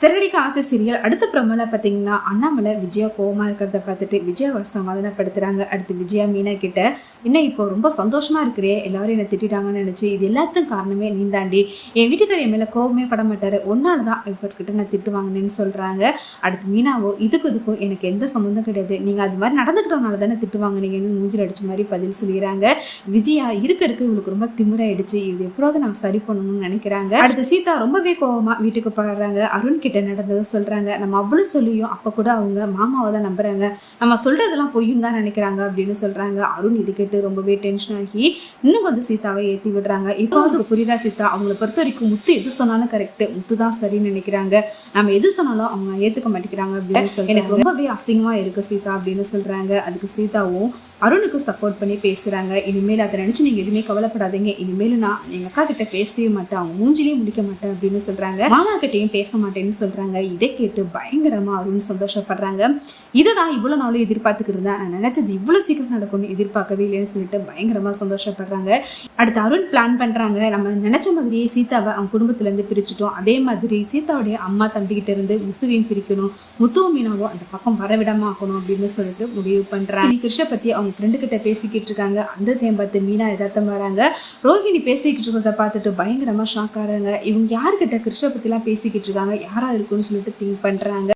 சிறகடிக்க ஆசை சீரியல் அடுத்த ப்ரோமோல பார்த்தீங்கன்னா அண்ணாமலை விஜயா கோவமா இருக்கிறத பார்த்துட்டு விஜயாவை சமாதானப்படுத்துறாங்க. அடுத்து விஜயா மீனா கிட்ட என்ன இப்போ ரொம்ப சந்தோஷமா இருக்கிறே, எல்லாரும் என்னை திட்டாங்கன்னு நினைச்சு இது எல்லாத்துக்கும் காரணமே நீ தாண்டி, என் வீட்டுக்காரர் என் மேல கோவமே பட மாட்டாரு, ஒன்னால தான் இவர்கிட்ட நான் திட்டுவாங்கன்னு சொல்றாங்க. அடுத்து மீனாவோ இதுக்கும் எனக்கு எந்த சம்மந்தம் கிடையாது, நீங்க அது மாதிரி நடந்துக்கிட்டதுனால தானே திட்டுவாங்க நீங்கன்னு மூஞ்சில் அடிச்ச மாதிரி பதில் சொல்லிடுறாங்க. விஜயா இருக்க இவளுக்கு ரொம்ப திமிராயிடுச்சு, இது எப்போதாவது நான் சரி பண்ணணும்னு நினைக்கிறாங்க. அடுத்து சீதா ரொம்பவே கோவமா வீட்டுக்கு போடுறாங்க. அருண் கிட்ட நடந்ததை சொல்றாங்க. நம்ம அவ்வளவு சொல்லியும் அப்ப கூட அவங்க மாமாவை தான் நம்புறாங்க, நம்ம சொல்றதெல்லாம் பொய்யும் தான் நினைக்கிறாங்க அப்படின்னு சொல்றாங்க. அருண் இது கேட்டு ரொம்பவே டென்ஷன் ஆகி இன்னும் கொஞ்சம் சீதாவை ஏற்றி விடுறாங்க. இப்போ அதுக்கு புரியுதா சீதா, அவங்களை பொறுத்த வரைக்கும் முத்து எது சொன்னாலும் கரெக்ட், முத்து தான் சரின்னு நினைக்கிறாங்க, நம்ம எது சொன்னாலும் அவங்க ஏத்துக்க மாட்டேங்கிறாங்க அப்படின்னு சொல்லி எனக்கு ரொம்பவே அசிங்கமா இருக்கு சீதா அப்படின்னு சொல்றாங்க. அதுக்கு சீதாவும் அருணுக்கு சப்போர்ட் பண்ணி பேசுறாங்க. இனிமேல் அதை நினைச்சு நீங்க எதுவுமே கவலைப்படாதீங்க, இனிமேல் நான் எங்க அக்கா கிட்ட பேசவே மாட்டேன், அவங்க மூஞ்சிலேயே முடிக்க மாட்டேன் அப்படின்னு சொல்றாங்க. மாமா கிட்டையும் பேச மாட்டேன்னு சொல்றாங்க. இதை கேட்டு பயங்கரமா அருண் சந்தோஷப்படுறாங்க. இதுதான் இவ்வளவு நாளும் எதிர்பார்த்துக்கிட்டு இருந்தேன், நான் நினைச்சது இவ்வளவு சீக்கிரம் நடக்கும்னு எதிர்பார்க்கவே இல்லைன்னு சொல்லிட்டு பயங்கரமா சந்தோஷப்படுறாங்க. அடுத்து அருண் பிளான் பண்றாங்க, நம்ம நினைச்ச மாதிரியே சீதாவை அவங்க குடும்பத்துல இருந்து பிரிச்சுட்டோம், அதே மாதிரி சீதாவுடைய அம்மா தம்பி கிட்ட இருந்து முத்துவையும் பிரிக்கணும், முத்துவும் மீனாவும் அந்த பக்கம் வரவிடமா ஆக்கணும் அப்படின்னு சொல்லிட்டு முடிவு பண்றாங்க. கிருஷ்ண பத்தி அவங்க ஃப்ரெண்டு கிட்ட பேசிக்கிட்டு இருக்காங்க. அந்த டைம் பார்த்து மீனா எதார்த்தம் வராங்க. ரோஹிணி பேசிக்கிட்டு இருக்கிறத பார்த்துட்டு பயங்கரமா ஷாக் ஆறாங்க. இவங்க யாருக்கிட்ட கிருஷ்ண பத்தி எல்லாம் பேசிக்கிட்டு இருக்காங்க, யாரா இருக்குன்னு சொல்லிட்டு திங்க் பண்றாங்க.